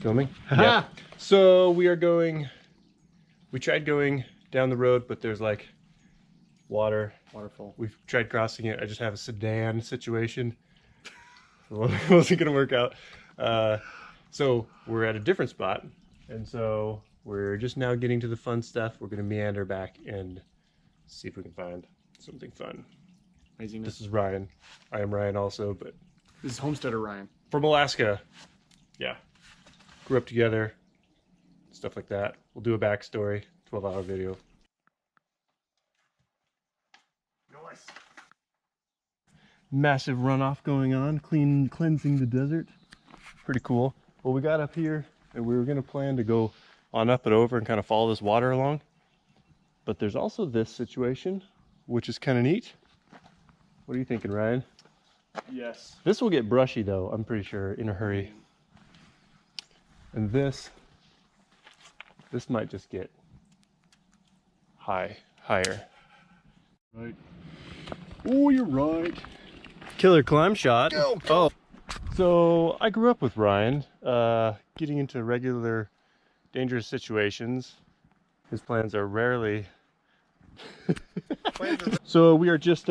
Filming? Yeah. So we tried going down the road, but there's like waterfall. We've tried crossing it. I just have a sedan situation. It wasn't gonna work out. So we're at a different spot, and so we're just now getting to the fun stuff. We're gonna meander back and see if we can find something fun. Amazing. This is Ryan. I am Ryan also, but this is Homesteader Ryan from Alaska. Yeah, grew up together, stuff like that. We'll do a backstory, 12-hour video. Nice. Massive runoff going on, cleansing the desert. Pretty cool. Well, we got up here and we were gonna plan to go on up and over and kind of follow this water along. But there's also this situation, which is kind of neat. What are you thinking, Ryan? Yes. This will get brushy though, I'm pretty sure, in a hurry. And this might just get higher. Right. Oh, you're right. Killer climb shot. Go. Oh. So I grew up with Ryan, getting into regular dangerous situations. His plans are rarely. So we are just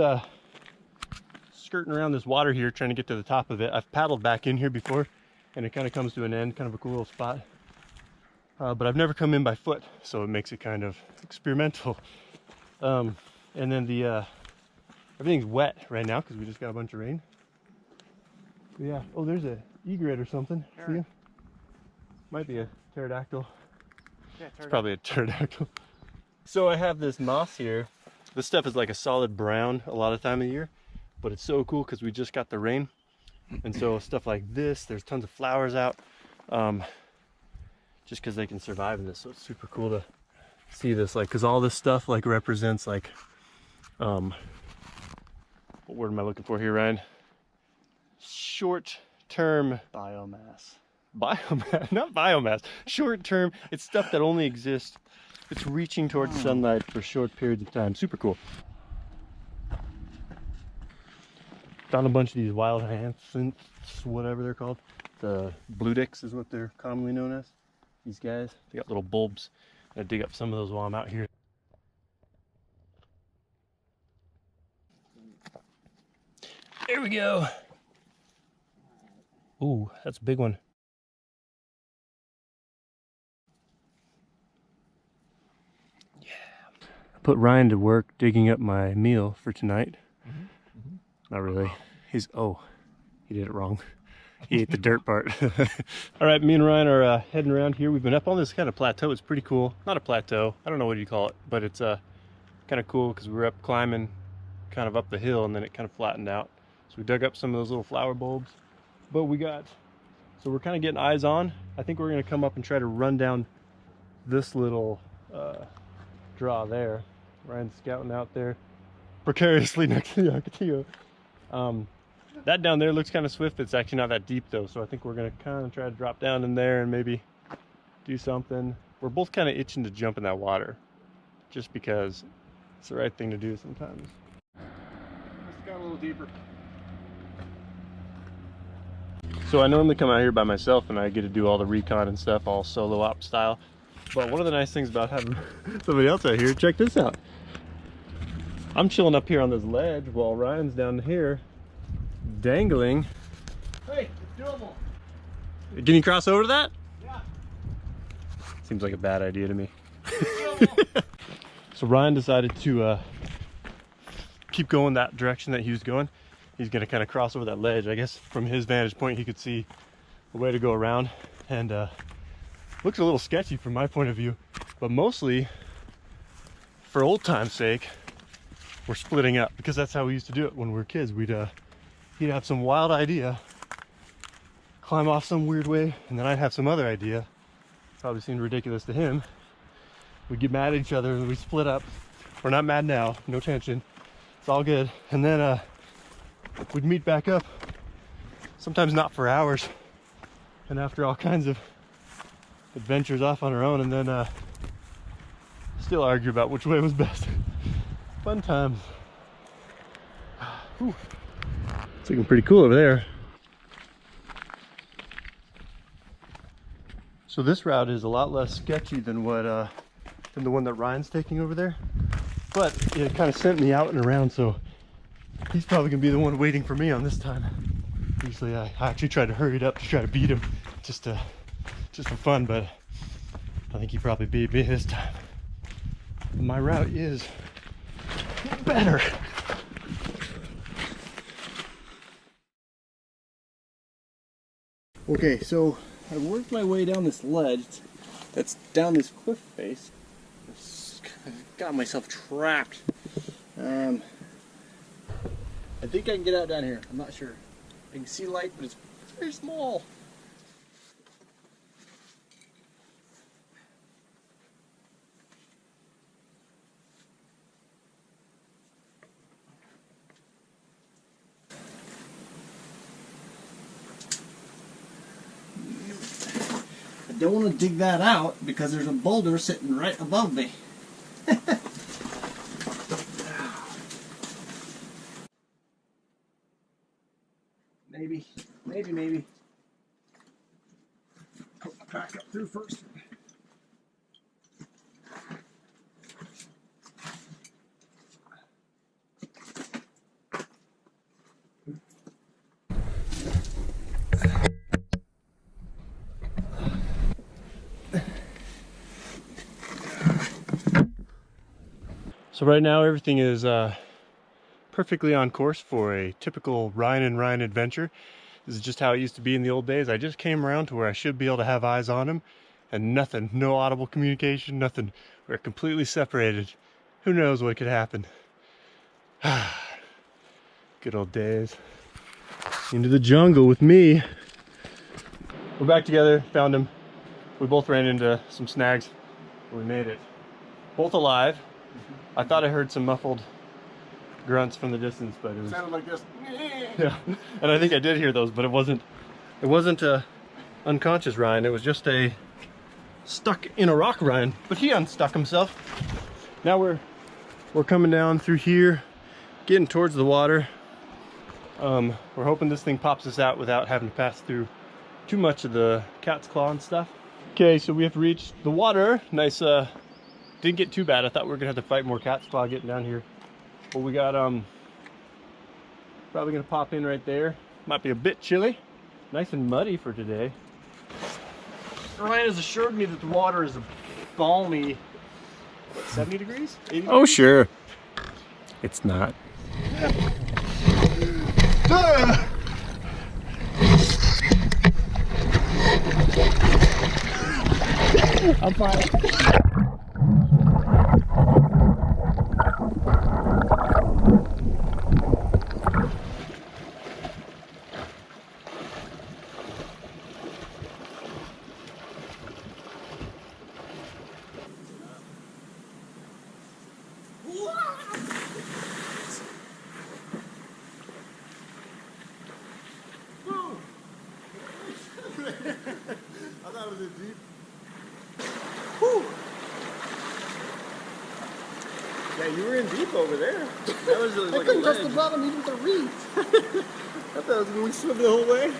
skirting around this water here, trying to get to the top of it. I've paddled back in here before, and it kind of comes to an end, kind of a cool little spot. But I've never come in by foot, so it makes it kind of experimental. And then everything's wet right now because we just got a bunch of rain. But yeah. Oh, there's a egret or something. See ya? Might be a pterodactyl. Yeah, it's probably a pterodactyl. So I have this moss here. This stuff is like a solid brown a lot of time of year, but it's so cool because we just got the rain. And so stuff like this, there's tons of flowers out, just because they can survive in this. So it's super cool to see this, like, because all this stuff like represents like, what word am I looking for here, Ryan? Short-term Biomass. Biomass, not biomass. Short-term, it's stuff that only exists. It's reaching towards sunlight for short periods of time. Super cool. Found a bunch of these wild hyacinths, whatever they're called. The blue dicks is what they're commonly known as. These guys, they got little bulbs. I dig up some of those while I'm out here. There we go. Ooh, that's a big one. Yeah. I put Ryan to work digging up my meal for tonight. Not really. He did it wrong. He ate the dirt part. All right, me and Ryan are heading around here. We've been up on this kind of plateau. It's pretty cool. Not a plateau. I don't know what you call it, but it's kind of cool because we were up climbing kind of up the hill and then it kind of flattened out. So we dug up some of those little flower bulbs. But so we're kind of getting eyes on. I think we're going to come up and try to run down this little draw there. Ryan's scouting out there precariously next to the Ocotillo. That down there looks kind of swift. It's actually not that deep though, so I think we're gonna kind of try to drop down in there and maybe do something. We're both kind of itching to jump in that water just because it's the right thing to do sometimes. Let's go a little deeper. So I normally come out here by myself and I get to do all the recon and stuff all solo op style, but one of the nice things about having somebody else out here, check this out. I'm chilling up here on this ledge while Ryan's down here dangling. Hey, it's doable. Can you cross over to that? Yeah. Seems like a bad idea to me. So Ryan decided to keep going that direction that he was going. He's gonna kind of cross over that ledge. I guess from his vantage point he could see a way to go around, and looks a little sketchy from my point of view, but mostly for old time's sake we're splitting up, because that's how we used to do it when we were kids. He'd have some wild idea, climb off some weird way, and then I'd have some other idea. Probably seemed ridiculous to him. We'd get mad at each other and we'd split up. We're not mad now, no tension. It's all good. And then we'd meet back up, sometimes not for hours, and after all kinds of adventures off on our own, and then still argue about which way was best. Fun times. Whew. It's looking pretty cool over there. So this route is a lot less sketchy than the one that Ryan's taking over there. But it kind of sent me out and around, so he's probably gonna be the one waiting for me on this time. Usually I actually try to hurry it up to try to beat him just for fun, but I think he probably beat me this time. My route is better. Okay, so I worked my way down this ledge that's down this cliff face. Got myself trapped. I think I can get out down here. I'm not sure. I can see light, but it's very small. I don't want to dig that out because there's a boulder sitting right above me. Maybe. Put my pack up through first. So right now everything is perfectly on course for a typical Ryan and Ryan adventure. This is just how it used to be in the old days. I just came around to where I should be able to have eyes on him, and nothing, no audible communication, nothing. We're completely separated. Who knows what could happen? Good old days. Into the jungle with me. We're back together, found him. We both ran into some snags. We made it. Both alive. I thought I heard some muffled grunts from the distance, but it was Sounded like this. yeah, and I think I did hear those, but it wasn't unconscious Ryan. It was just a stuck in a rock Ryan, but he unstuck himself. Now we're coming down through here, getting towards the water. We're hoping this thing pops us out without having to pass through too much of the cat's claw and stuff. Okay, so we have reached the water. Nice, didn't get too bad. I thought we were gonna have to fight more cat's claw getting down here. But we got probably gonna pop in right there. Might be a bit chilly. Nice and muddy for today. Ryan has assured me that the water is a balmy, what, 70 degrees? 80 Oh sure. It's not. I'm fine. I thought it was a deep. Whew. Yeah, you were in deep over there. That was I couldn't touch the bottom even with the reeds. I thought I was going to swim the whole way.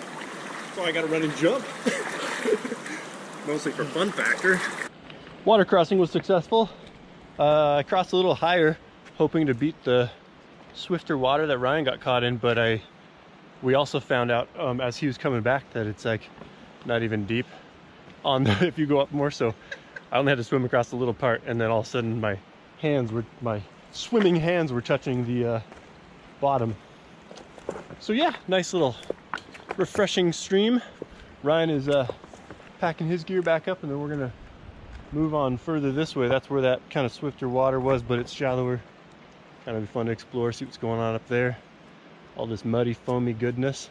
So I got to run and jump. Mostly for fun factor. Water crossing was successful. I crossed a little higher, hoping to beat the swifter water that Ryan got caught in, but we also found out as he was coming back that it's like not even deep on the, if you go up more. So I only had to swim across a little part, and then all of a sudden my swimming hands were touching the bottom. So yeah, nice little refreshing stream. Ryan is packing his gear back up, and then we're gonna move on further this way. That's where that kind of swifter water was, but it's shallower. Kind of be fun to explore, see what's going on up there. All this muddy, foamy goodness.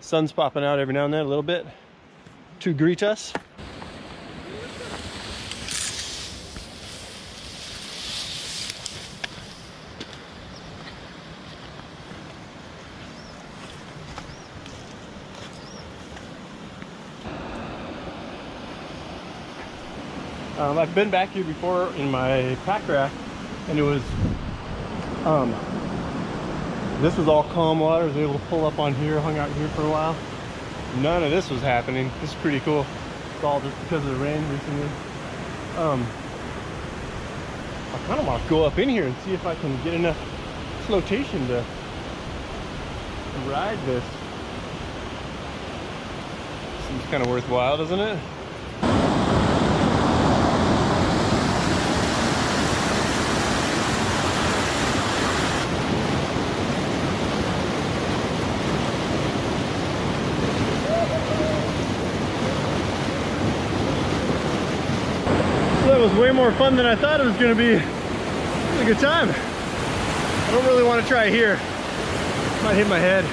Sun's popping out every now and then a little bit to greet us. I've been back here before in my pack rack, and it was this was all calm water. I was able to pull up on here, hung out here for a while. None of this was happening. This is pretty cool. stall just because of the rain recently. I kind of want to go up in here and see if I can get enough flotation to ride this. Seems kind of worthwhile, doesn't it? That was way more fun than I thought it was going to be. It was a good time. I don't really want to try it here. Might hit my head.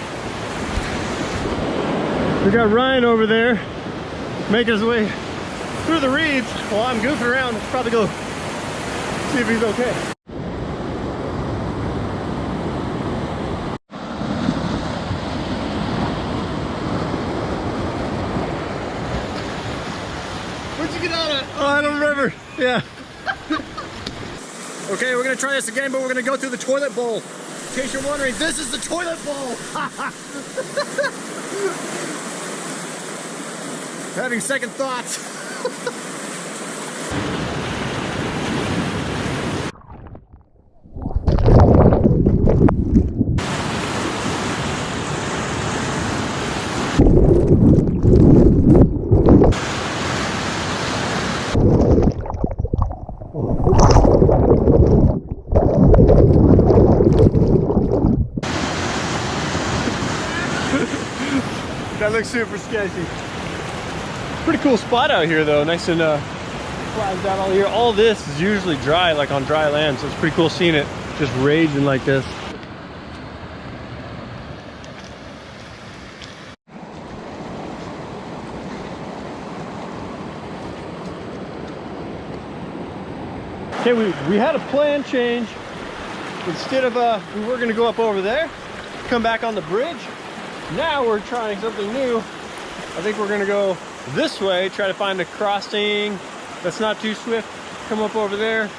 We got Ryan over there making his way through the reeds while I'm goofing around. Let's probably go see if he's okay. Where'd you get out of? Oh, I don't remember. Yeah. Okay, we're gonna try this again, but we're gonna go through the toilet bowl. In case you're wondering, this is the toilet bowl. Having second thoughts. That looks super sketchy. Pretty cool spot out here though, nice and flattened out all here. All this is usually dry, like on dry land, so it's pretty cool seeing it just raging like this. Okay, we had a plan change. Instead of we were gonna go up over there, come back on the bridge. Now we're trying something new. I think we're gonna go this way, try to find a crossing that's not too swift. Come up over there,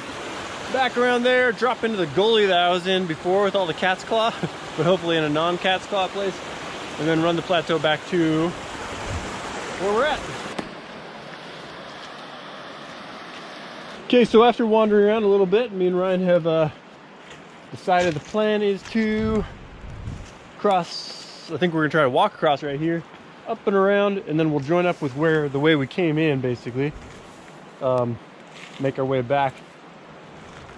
back around there, drop into the gully that I was in before with all the cat's claw, but hopefully in a non-cat's claw place, and then run the plateau back to where we're at. Okay, so after wandering around a little bit, me and Ryan have decided the plan is to cross. I think we're gonna try to walk across right here, up and around, and then we'll join up with the way we came in, basically. Make our way back.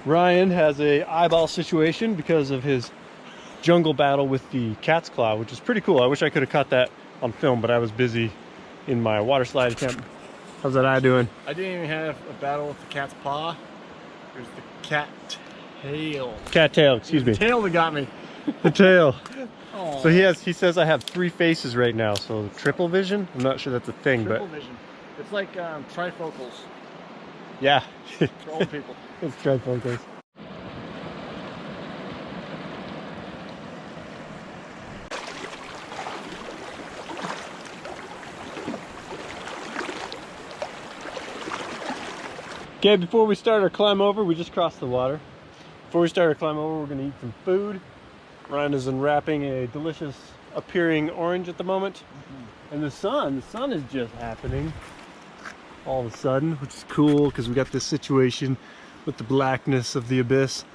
Ryan has a eyeball situation because of his jungle battle with the cat's claw, which is pretty cool. I wish I could have caught that on film, but I was busy in my water slide attempt. How's that eye doing? I didn't even have a battle with the cat's paw. There's the cat tail. Cat tail, excuse me. The tail that got me. The tail. Aww. So he says I have 3 faces right now, so triple vision? I'm not sure that's a thing, Triple but... vision. It's like trifocals Yeah. for old people. It's trifocals. Okay, before we start our climb over, we just crossed the water. Before we start our climb over, we're gonna eat some food. Ryan is unwrapping a delicious appearing orange at the moment. And the sun is just happening all of a sudden, which is cool because we got this situation with the blackness of the abyss.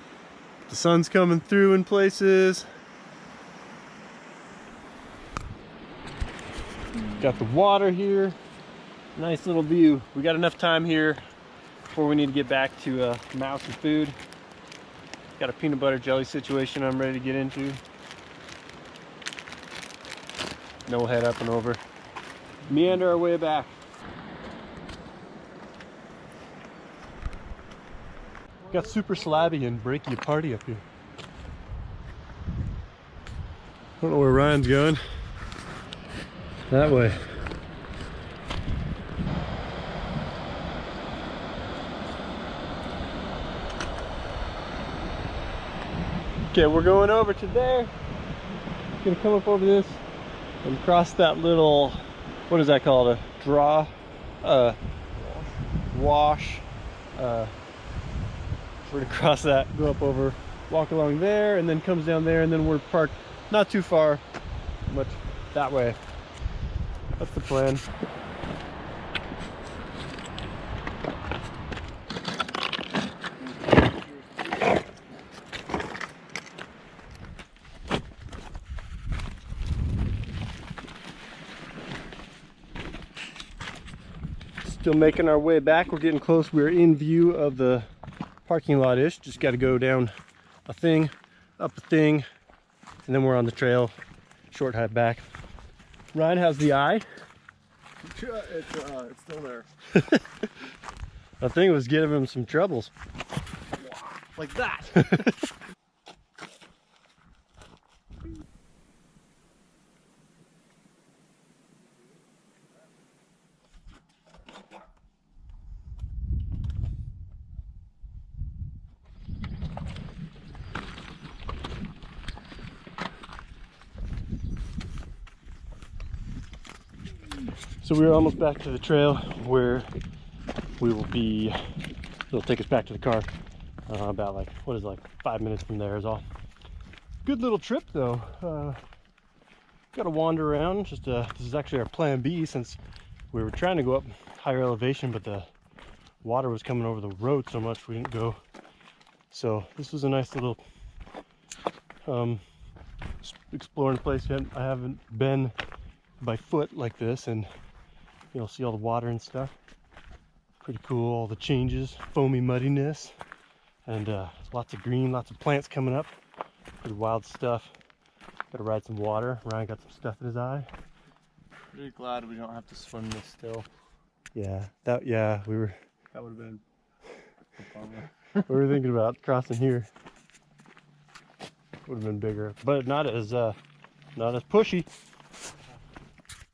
The sun's coming through in places. Got the water here. Nice little view. We got enough time here before we need to get back to mouth and food. Got a peanut butter jelly situation I'm ready to get into. Then we'll head up and over. Meander our way back. Got super slabby and breaky party up here. I don't know where Ryan's going. That way. Okay, we're going over to there. Gonna come up over this and cross that little, what is that called? A draw? Wash. We're gonna cross that, go up over, walk along there, and then comes down there, and then we're parked not too far, much that way. That's the plan. Still making our way back. We're getting close. We're in view of the parking lot-ish. Just got to go down a thing, up a thing, and then we're on the trail. Short hike back. Ryan, how's the eye? It's still there. I think it was giving him some troubles. Like that. So we're almost back to the trail where we will be. It'll take us back to the car. About like, what is it, like 5 minutes from there is all. Good little trip though. Got to wander around. Just this is actually our plan B, since we were trying to go up higher elevation, but the water was coming over the road so much we didn't go. So this was a nice little exploring place. I haven't been by foot like this, and you'll see all the water and stuff. Pretty cool. All the changes, foamy muddiness, and lots of green, lots of plants coming up. Pretty wild stuff. Gotta ride some water. Ryan got some stuff in his eye. Really glad we don't have to swim this still. Yeah, we were. That would have been a bummer. We were thinking about crossing here. Would have been bigger, but not as pushy.